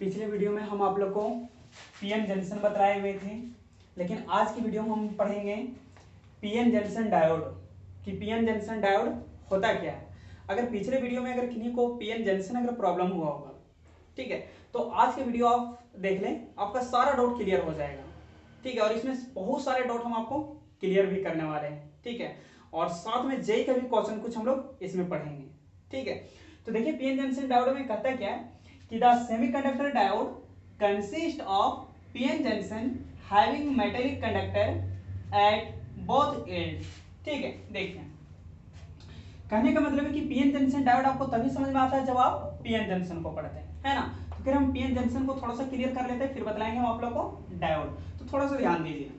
पिछले वीडियो में हम आप लोग को पीएन जंक्शन बताए हुए थे, लेकिन आज की वीडियो में हम पढ़ेंगे पीएन जंक्शन डायोड कि पीएन जंक्शन डायोड होता क्या है। अगर पिछले वीडियो में अगर किन्हीं को पीएन जंक्शन अगर प्रॉब्लम हुआ होगा, ठीक है, तो आज के वीडियो आप देख लें, आपका सारा डाउट क्लियर हो जाएगा। ठीक है, और इसमें बहुत सारे डाउट हम आपको क्लियर भी करने वाले हैं। ठीक है, और साथ में जेई का भी क्वेश्चन कुछ हम लोग इसमें पढ़ेंगे। ठीक है, तो देखिए पीएन जंक्शन डायोड में कहता क्या है कि the semiconductor diode consist of PN junction having metallic conductor at both and. ठीक है, देखिए कहने का मतलब है कि पीएन जंक्शन डायोड आपको तभी समझ में आता है जब आप पीएन जंक्शन को पढ़ते हैं, है ना। तो फिर हम पीएन जंक्शन को थोड़ा सा क्लियर कर लेते हैं, फिर बताएंगे हम आप लोग को डायोड। तो थोड़ा सा ध्यान दीजिए,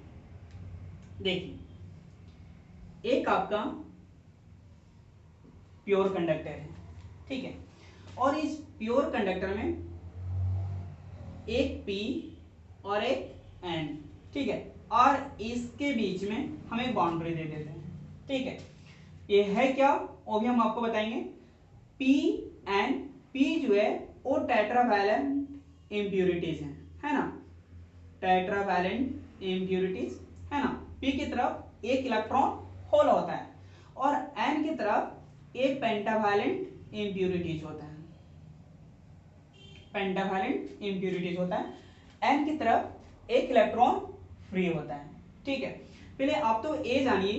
देखिए एक आपका प्योर कंडक्टर है, ठीक है, और इस प्योर कंडक्टर में एक पी और एक एन, ठीक है, और इसके बीच में हम एक बाउंड्री दे देते हैं। ठीक है, ये है क्या वो भी हम आपको बताएंगे। पी एन, पी जो है वो टेट्रावैलेंट इम्प्यूरिटीज है ना, टेट्रावैलेंट इम्प्यूरिटीज है ना। पी की तरफ एक इलेक्ट्रॉन होल होता है और एन की तरफ एक पेंटावैलेंट इम्प्यूरिटीज होता है, पेंटावैलेंट इम्प्यूरिटीज होता है। एन की तरफ एक इलेक्ट्रॉन फ्री होता है। ठीक है, पहले आप तो ये जानिए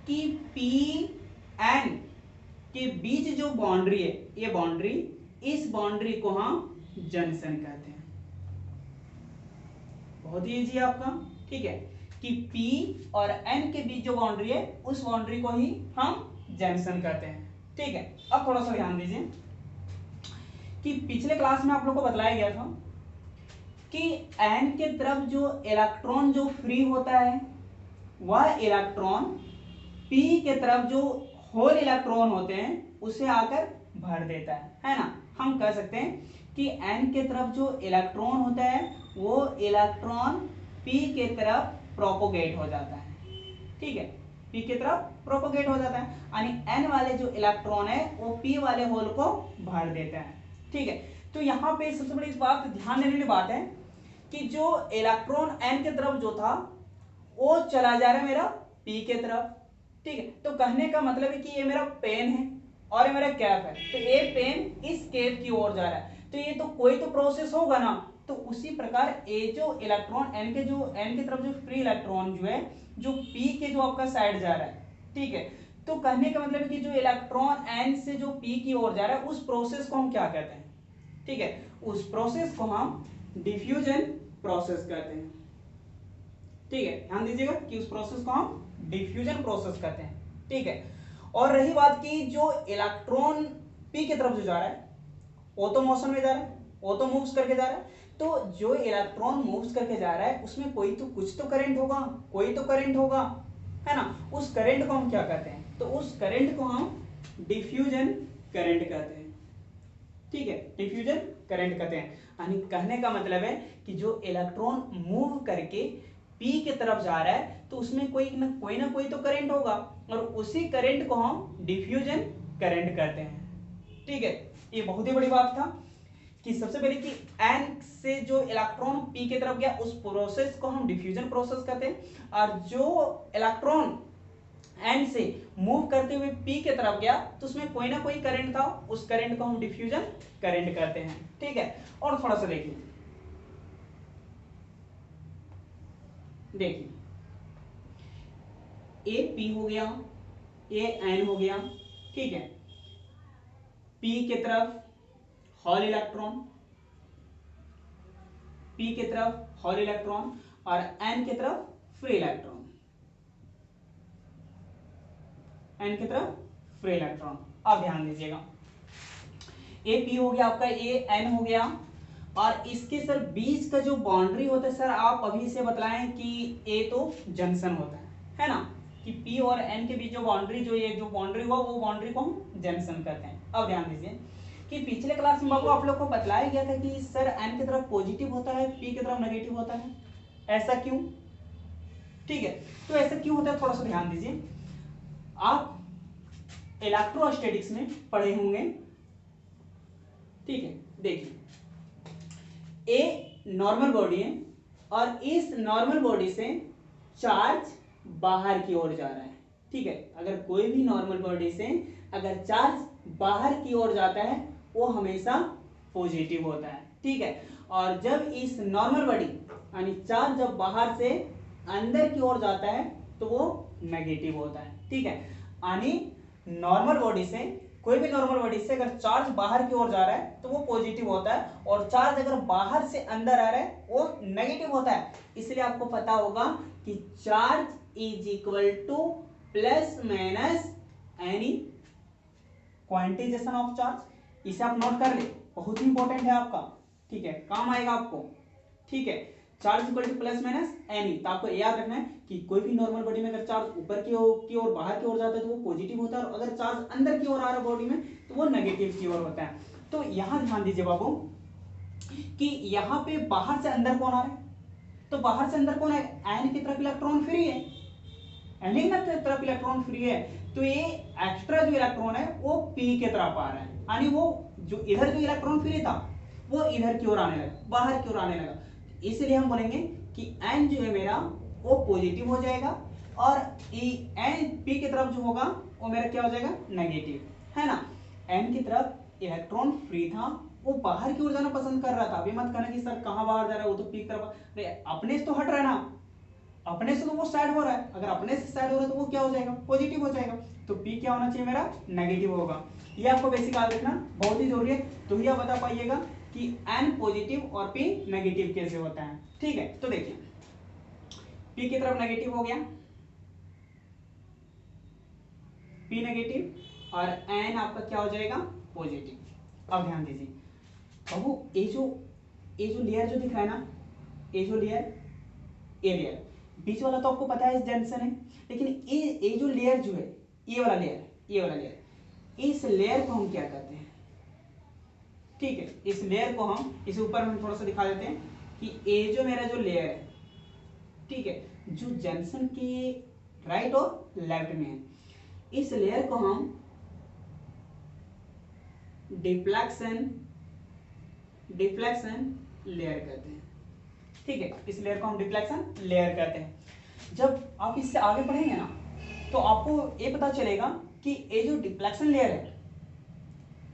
कि पी एन के बीच जो बाउंड्री है, ये बाउंड्री, इस बाउंड्री को हम जंक्शन कहते हैं। बहुत ही इजी है आपका। ठीक है, कि पी और एन के बीच जो बाउंड्री है उस बाउंड्री को ही हम जंक्शन कहते हैं। ठीक है, अब थोड़ा सा ध्यान दीजिए कि पिछले क्लास में आप लोग को बताया गया था कि एन के तरफ जो इलेक्ट्रॉन जो फ्री होता है वह इलेक्ट्रॉन पी के तरफ जो होल इलेक्ट्रॉन होते हैं उसे आकर भर देता है ना। हम कह सकते हैं कि एन के तरफ जो इलेक्ट्रॉन होता है वो इलेक्ट्रॉन पी के तरफ प्रोपोगेट हो जाता है। ठीक है, पी की तरफ प्रोपोगेट हो जाता है, यानी एन वाले जो इलेक्ट्रॉन है वो पी वाले होल को भर देता है। ठीक है, तो यहाँ पे सबसे बड़ी बात ध्यान देने वाली बात है कि जो इलेक्ट्रॉन एन की तरफ जो था वो चला जा रहा है मेरा पी के तरफ। ठीक है, तो कहने का मतलब है कि ये मेरा पेन है और ये मेरा कैप है, तो ये पेन इस कैप की ओर जा रहा है, तो ये तो कोई तो प्रोसेस होगा ना। तो उसी प्रकार ये जो इलेक्ट्रॉन एन की तरफ जो फ्री इलेक्ट्रॉन जो है जो पी के जो आपका साइड जा रहा है, ठीक है, तो कहने का मतलब है कि जो इलेक्ट्रॉन एन से जो पी की ओर जा रहा है उस प्रोसेस को हम क्या कहते हैं। ठीक है, उस प्रोसेस को हम डिफ्यूजन प्रोसेस कहते हैं। ठीक है, ध्यान दीजिएगा कि उस प्रोसेस को हम डिफ्यूजन प्रोसेस कहते हैं। ठीक है, और रही बात की जो इलेक्ट्रॉन पी की तरफ जो जा रहा है वो तो मोशन में जा रहा है, वो तो मूव्स करके जा रहा है, तो जो इलेक्ट्रॉन मूव्स करके जा रहा है उसमें कोई तो कुछ तो करंट होगा, कोई तो करंट होगा, है ना। उस करंट को हम क्या कहते हैं, तो उस करंट को हम डिफ्यूजन करंट कहते हैं। ठीक है, डिफ्यूजन करंट कहते हैं, यानी कहने का मतलब है कि जो इलेक्ट्रॉन मूव करके पी की तरफ जा रहा है तो उसमें कोई ना कोई तो करंट होगा और उसी करंट को हम डिफ्यूजन करंट कहते हैं। ठीक है, ये बहुत ही बड़ी बात था कि सबसे पहले कि एन से जो इलेक्ट्रॉन पी की तरफ गया उस प्रोसेस को हम डिफ्यूजन प्रोसेस कहते हैं, और जो इलेक्ट्रॉन एन से मूव करते हुए पी की तरफ गया तो उसमें कोई ना कोई करंट था, उस करंट को हम डिफ्यूजन करंट कहते हैं। ठीक है, और थोड़ा सा देखिए ए पी हो गया, ए एन हो गया, ठीक है, पी की तरफ हॉल इलेक्ट्रॉन, पी की तरफ हॉल इलेक्ट्रॉन और एन की तरफ फ्री इलेक्ट्रॉन, एन की तरफ फ्री इलेक्ट्रॉन। अब ध्यान दीजिएगा, ए पी हो गया आपका, ए एन हो गया, और इसके सर बीच का जो बाउंड्री होता है सर आप अभी से बतलाएं कि ए तो जंक्शन होता है ना, कि पी और एन के बीच जो बाउंड्री जो ये जो बाउंड्री हुआ वो बाउंड्री को हम जंक्शन कहते हैं। अब ध्यान दीजिए कि पिछले क्लास में बाबू आप लोग को बतलाया गया था कि सर एन की तरफ पॉजिटिव होता है, पी की तरफ नेगेटिव होता है, ऐसा क्यों। ठीक है, तो ऐसा क्यों होता है थोड़ा सा ध्यान दीजिए, आप इलेक्ट्रोस्टैटिक्स में पढ़े होंगे। ठीक है, देखिए ए नॉर्मल बॉडी है और इस नॉर्मल बॉडी से चार्ज बाहर की ओर जा रहा है। ठीक है, अगर कोई भी नॉर्मल बॉडी से अगर चार्ज बाहर की ओर जाता है वो हमेशा पॉजिटिव होता है। ठीक है, और जब इस नॉर्मल बॉडी यानी चार्ज जब बाहर से अंदर की ओर जाता है तो वो नेगेटिव होता है। ठीक है, यानी नॉर्मल बॉडी से कोई भी नॉर्मल बॉडी से अगर चार्ज बाहर की ओर जा रहा है तो वो पॉजिटिव होता है, और चार्ज अगर बाहर से अंदर आ रहा है वो नेगेटिव होता है। इसलिए आपको पता होगा कि charge is equal two plus minus any quantisation of charge. इसे आप नोट कर ले, बहुत ही इंपॉर्टेंट है आपका। ठीक है, काम आएगा आपको। ठीक है, charge equal two plus minus any. तो आपको याद रखना है कि कोई भी नॉर्मल बॉडी में अगर चार्ज ऊपर की ओर बाहर की ओर जाता है तो वो पॉजिटिव होता है, और अगर चार्ज अंदर की ओर आ रहा है बॉडी में तो वो नेगेटिव की ओर होता है। तो यहां ध्यान दीजिए बाबू कि यहाँ पे बाहर से अंदर कौन आ रहा है, तो बाहर से अंदर कौन है, एन की तरफ इलेक्ट्रॉन फ्री है, एन की तरफ इलेक्ट्रॉन फ्री है, तो ये एक्स्ट्रा जो इलेक्ट्रॉन है वो पी की तरफ आ रहा है, यानी वो जो इधर जो इलेक्ट्रॉन फ्री था वो इधर की ओर आने लगा, बाहर की ओर आने लगा। इसलिए हम बोलेंगे कि एन जो है मेरा वो पॉजिटिव हो जाएगा, और एन पी की तरफ जो होगा वो मेरा क्या हो जाएगा, नेगेटिव, है ना। एन की तरफ इलेक्ट्रॉन फ्री था, वो बाहर की ओर जाना पसंद कर रहा था। अभी मत कहना कि सर कहाँ बाहर जा रहा है, वो तो पी की तरफ, अपने से तो हट रहा है ना, अपने से तो वो साइड हो रहा है। अगर अपने से साइड हो रहा है तो वो क्या हो जाएगा, पॉजिटिव हो जाएगा। तो पी क्या होना चाहिए मेरा, नेगेटिव होगा। ये आपको बेसिक याद रखना बहुत ही जरूरी है, तो ही आप बता पाइएगा कि एन पॉजिटिव और पी नेगेटिव कैसे होता है। ठीक है, तो देखिए पी की तरफ नेगेटिव हो गया, पी नेगेटिव, और एन आपका क्या हो जाएगा, पॉजिटिव। अब ध्यान दीजिए बाबू, ये जो लेयर जो दिख रहा है ना, ये जो लेयर, ये लेयर बीच वाला तो आपको पता है इस जंक्शन है, लेकिन ये जो लेयर जो है, ये वाला लेयर, इस लेयर को हम क्या कहते हैं। ठीक है, इस लेयर को हम इसे ऊपर हम थोड़ा सा दिखा देते हैं कि ये जो मेरा जो लेयर है, ठीक है, जो जंक्शन के राइट और लेफ्ट में है, इस लेयर को हम डिफ्लेक्शन लेयर कहते हैं। ठीक है, इस लेयर को हम डिफ्लेक्शन लेयर कहते हैं। जब आप इससे आगे पढ़ेंगे ना तो आपको ये पता चलेगा कि ये जो डिफ्लेक्शन लेयर है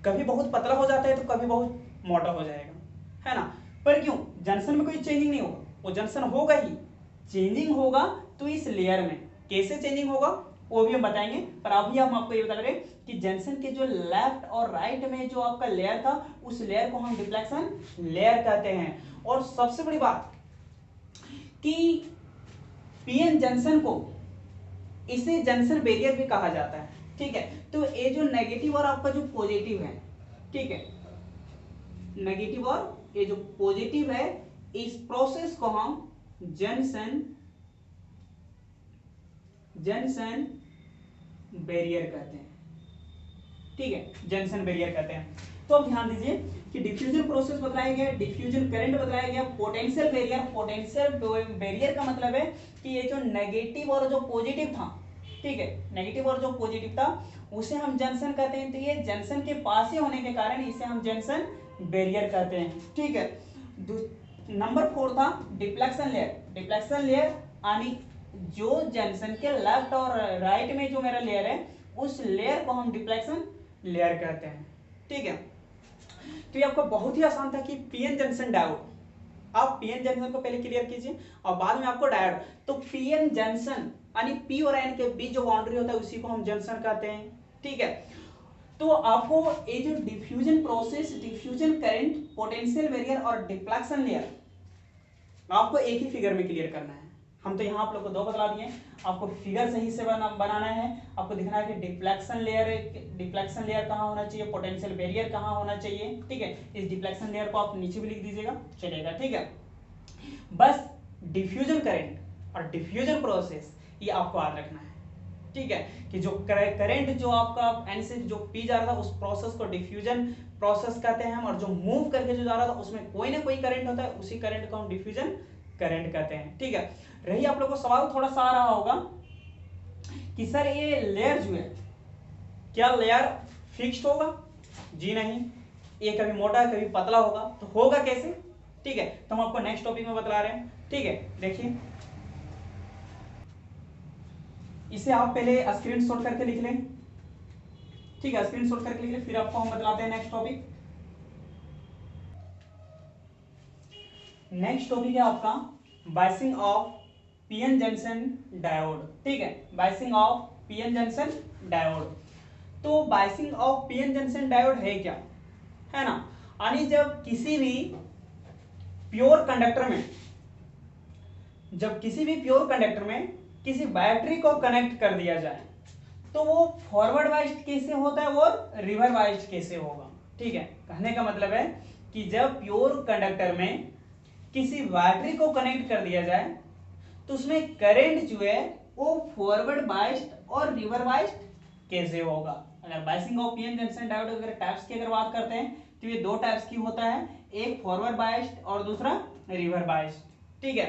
कभी बहुत पतला हो जाता है तो कभी बहुत मोटा हो जाएगा, है ना। पर क्यों, जंक्शन में कोई चेंजिंग नहीं होगा, वो जंक्शन होगा ही, चेंजिंग होगा तो इस लेयर में। कैसे चेंजिंग होगा वो भी हम बताएंगे, पर अभी हम आपको ये बता रहे कि जंक्शन के जो लेफ्ट और राइट में जो आपका लेयर था उस लेयर को हम डिफ्लेक्शन लेयर कहते हैं। और सबसे बड़ी बात कि पीएन जंक्शन को इसे जंक्शन बैरियर भी कहा जाता है। ठीक है, तो ये जो नेगेटिव और आपका जो पॉजिटिव है, ठीक है, नेगेटिव और ये जो पॉजिटिव है, इस प्रोसेस को हम जंक्शन बैरियर कहते हैं। ठीक है, जंक्शन बैरियर कहते हैं। तो अब ध्यान दीजिए कि डिफ्यूजन प्रोसेस बताया गया, डिफ्यूजन करंट बताया गया, पोटेंशियल बैरियर का मतलब है कि ये जो नेगेटिव और जो पॉजिटिव था, ठीक है, नेगेटिव और जो पॉजिटिव था उसे हम जंक्शन कहते हैं। तो ये जंक्शन के पास ही होने के कारण इसे हम जंक्शन बैरियर कहते हैं। ठीक है, नंबर 4 था डिफ्लेक्शन लेयर यानी जो जंक्शन के लेफ्ट और राइट में जो मेरा लेयर है उस लेयर को हम डिफ्लेक्शन लेयर कहते हैं। ठीक है, तो ये आपका बहुत ही आसान था कि पीएन जंक्शन डायोड, आप पीएन जंक्शन को पहले क्लियर कीजिए और बाद में आपको डायोड। तो पीएन जंक्शन यानी पी और एन के बीच जो बाउंड्री होता है उसी को हम जंक्शन कहते हैं। ठीक है, तो आपको ये जो diffusion process, diffusion current, potential barrier और डिफ्लेक्शन लेयर आपको एक ही फिगर में क्लियर करना है। हम तो यहाँ आप लोग को 2 बता दिए, आपको फिगर सही से बनाना है। आपको दिखना है कि डिफ्लेक्शन लेयर कहाँ होना चाहिए, पोटेंशियल बैरियर कहाँ होना चाहिए। ठीक है, इस डिफ्लेक्शन लेयर को आप नीचे भी लिख दीजिएगा, चलेगा। ठीक है, बस डिफ्यूजन करंट और डिफ्यूजन प्रोसेस ये आपको याद रखना है। ठीक है, कि जो करंट जो आपका एन से जो पी जा रहा था उस प्रोसेस को डिफ्यूजन प्रोसेस कहते हैं हम, और जो मूव करके जो जा रहा था उसमें कोई ना कोई करंट होता है, उसी करंट को हम डिफ्यूजन करंट कहते हैं। ठीक है, रही आप लोगों को सवाल थोड़ा सा आ रहा होगा कि सर ये लेयर जो है क्या लेयर फिक्स्ड होगा? जी नहीं, ये कभी मोटा कभी पतला होगा, तो होगा कैसे? ठीक है, तो हम आपको नेक्स्ट टॉपिक में बतला रहे हैं। ठीक है, देखिए इसे आप पहले स्क्रीनशॉट करके लिख लें। ठीक है, स्क्रीनशॉट करके लिख लें, फिर आपको हम बतलाते हैं नेक्स्ट टॉपिक। नेक्स्ट टॉपिक है आपका biasing of PN junction diode. ठीक है, biasing of PN junction diode. तो biasing of PN junction diode है क्या, है ना, यानी जब किसी भी प्योर कंडक्टर में, किसी बैटरी को कनेक्ट कर दिया जाए तो वो फॉरवर्ड बाइस्ड कैसे होता है और रिवर्स बाइस्ड कैसे होगा। ठीक है, कहने का मतलब है कि जब प्योर कंडक्टर में किसी बैटरी को कनेक्ट कर दिया जाए तो उसमें करंट जो है वो फॉरवर्ड बाइस्ड और रिवर्स बाइस्ड कैसे होगा। अगर biasing of PN junction diode अगर टाइप्स की अगर बात करते हैं तो ये दो टाइप्स की होता है, एक फॉरवर्ड बाइस्ड और दूसरा रिवर्स बाइस्ड। ठीक है,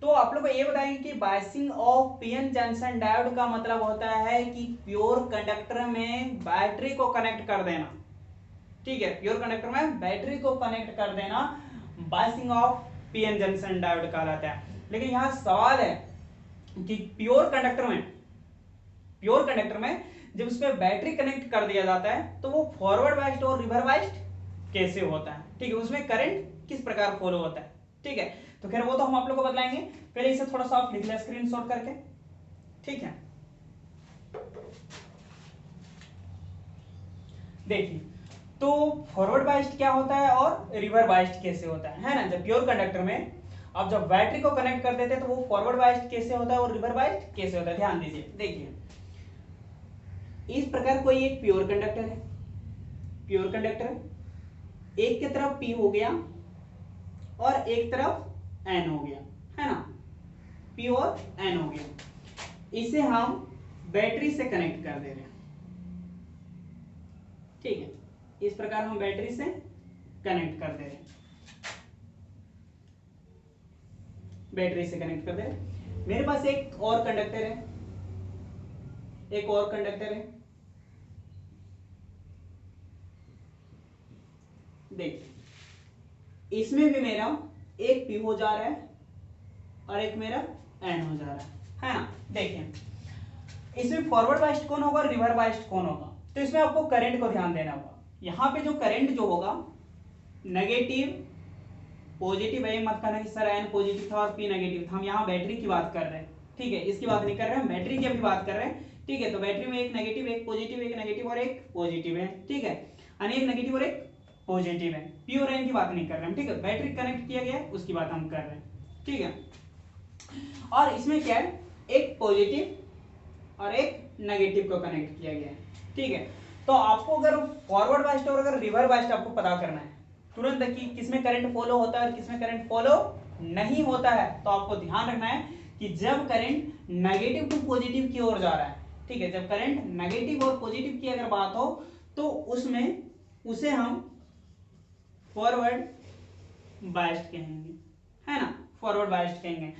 तो आप लोग को ये बताएंगे कि biasing of PN junction diode का मतलब होता है कि प्योर कंडक्टर में बैटरी को कनेक्ट कर देना। ठीक है, प्योर कंडक्टर में बैटरी को कनेक्ट कर देना biasing of PN junction diode कहलाता है। लेकिन यहां सवाल है कि प्योर कंडक्टर में जब उसमें बैटरी कनेक्ट कर दिया जाता है तो वो फॉरवर्ड बाइस्ड और रिवर्स बाइस्ड कैसे होता है। ठीक है, उसमें करंट किस प्रकार फॉलो होता है। ठीक है, तो खैर वो तो हम आप लोग को बतलाएंगे, पहले इसे थोड़ा सा आप लिख लें स्क्रीनशॉट करके। ठीक है, देखिए तो फॉरवर्ड बाइस्ड क्या होता है और रिवर्स बाइस्ड कैसे होता है ना। जब प्योर कंडक्टर में आप जब बैटरी को कनेक्ट कर देते हैं तो वो फॉरवर्ड बाइस्ड कैसे होता है और रिवर्स बाइस्ड कैसे होता है, ध्यान दीजिए। देखिए इस प्रकार कोई एक प्योर कंडक्टर है, एक की तरफ P हो गया और एक तरफ N हो गया, है ना, P और N हो गया। इसे हम बैटरी से कनेक्ट कर दे रहे हैं। ठीक है, इस प्रकार हम बैटरी से कनेक्ट कर दे रहे हैं, मेरे पास एक और कंडक्टर है, देखिए इसमें भी मेरा एक P हो जा रहा है और एक मेरा N हो जा रहा है ना। देखिए इसमें फॉरवर्ड बाइस्ड कौन होगा, रिवर्स बाइस्ड कौन होगा, तो इसमें आपको करंट को ध्यान देना होगा। यहाँ पे जो करंट जो होगा नेगेटिव पॉजिटिव, ये मत कहना कि सर N पॉजिटिव था और P नेगेटिव था, हम यहाँ बैटरी की बात कर रहे हैं। ठीक है, इसकी बात नहीं कर रहे हैं, बैटरी की अभी बात कर रहे हैं। ठीक है, तो बैटरी में एक नेगेटिव, एक पॉजिटिव, एक नेगेटिव और एक पॉजिटिव है। ठीक है, यानी एक नेगेटिव और एक पॉजिटिव है, P और N की बात नहीं कर रहे हैं। ठीक है, बैटरी कनेक्ट किया गया है उसकी बात हम कर रहे हैं। ठीक है, और इसमें क्या है, एक पॉजिटिव और एक नेगेटिव को कनेक्ट किया गया है। ठीक है, तो आपको अगर फॉरवर्ड बाइस्ड और अगर रिवर्स बाइस्ड आपको पता करना है तुरंत कि किसमें करंट फॉलो होता है और किसमें करंट फॉलो नहीं होता है, तो आपको ध्यान रखना है कि जब करंट नेगेटिव टू पॉजिटिव की ओर जा रहा है, ठीक है, जब करंट नेगेटिव और पॉजिटिव की अगर बात हो तो उसमें उसे हम फॉरवर्ड बाइस्ड कहेंगे, है ना, फॉरवर्ड बाइस्ड कहेंगे।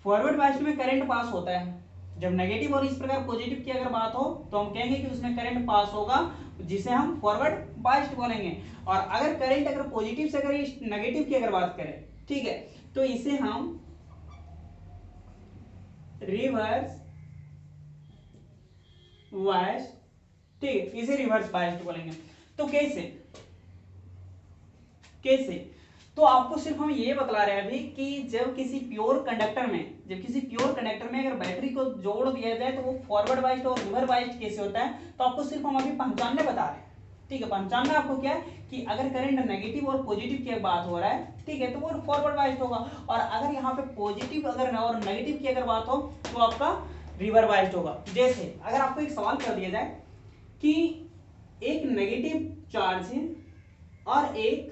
फॉरवर्ड बाइस्ड में करंट पास होता है, जब नेगेटिव और इस प्रकार पॉजिटिव की अगर बात हो तो हम कहेंगे कि उसमें करंट पास होगा, जिसे हम फॉरवर्ड बाइस्ड बोलेंगे। और अगर करंट अगर पॉजिटिव से अगर नेगेटिव की अगर बात करें, ठीक है, तो इसे हम रिवर्स बाइस्ड, ठीक है, इसे रिवर्स बाइस्ड बोलेंगे। तो कैसे तो आपको सिर्फ हम ये बतला रहे हैं अभी कि जब किसी प्योर कंडक्टर में अगर बैटरी को जोड़ दिया जाए तो वो फॉरवर्ड बाइस्ड और रिवर्स बाइस्ड कैसे होता है, तो आपको सिर्फ हम अभी पहचानने बता रहे हैं। ठीक है, पहचानना आपको क्या है कि अगर करंट नेगेटिव और पॉजिटिव की बात हो रहा है, ठीक है, तो वो फॉरवर्ड बाइस्ड होगा, और अगर यहाँ पे पॉजिटिव अगर और नेगेटिव की अगर बात हो तो आपका रिवर्स बाइस्ड होगा। जैसे अगर आपको एक सवाल कर दिया जाए कि एक नेगेटिव चार्ज है और एक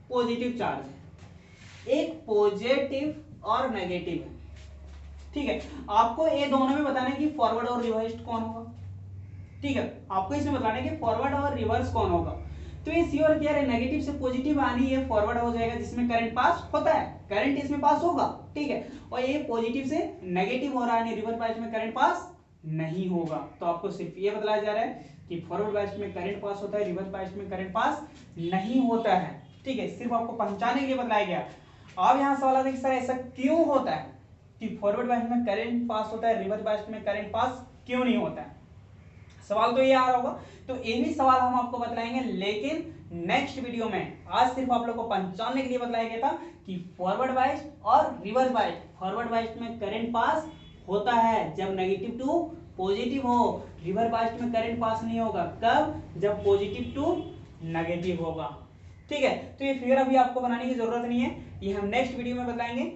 पॉजिटिव चार्ज है, एक पॉजिटिव और नेगेटिव है, ठीक है, आपको ये दोनों में बताना है कि फॉरवर्ड और रिवर्स कौन होगा। ठीक है, आपको इसमें बताना है कि फॉरवर्ड और रिवर्स कौन होगा। तो ये श्योर क्या है, नेगेटिव से पॉजिटिव आनी है, फॉरवर्ड हो जाएगा जिसमें करंट पास होता है, करंट इसमें पास होगा। ठीक है, और ये पॉजिटिव से नेगेटिव हो रहा है, रिवर्स बाइस में करंट पास नहीं होगा। तो आपको सिर्फ ये बताया जा रहा है कि फॉरवर्ड बाइस में करंट पास होता है, रिवर्स बाइस में करंट पास नहीं होता है। ठीक है, सिर्फ आपको पहचानने के लिए बताया गया। अब यहाँ सवाल आता है कि सर ऐसा क्यों होता है कि फॉरवर्ड बायस में करंट पास होता है, रिवर्स बायस में करंट पास क्यों नहीं होता है? सवाल तो ये आ रहा होगा, तो ये भी सवाल हम आपको बतलाएंगे, लेकिन नेक्स्ट वीडियो में। आज सिर्फ आप लोग को पहचानने के लिए बताया गया था कि फॉरवर्ड बायस और रिवर्स बायस। फॉरवर्ड बायस में करंट पास होता है जब नेगेटिव टू पॉजिटिव हो, रिवर्स बायस में करंट पास नहीं होगा। कब? जब पॉजिटिव टू नेगेटिव होगा। ठीक है, तो ये फिगर अभी आपको बनाने की जरूरत नहीं है, ये हम नेक्स्ट वीडियो में बताएंगे,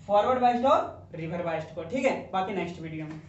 फॉरवर्ड बायस्ड और रिवर्स बायस्ड को। ठीक है, बाकी नेक्स्ट वीडियो में।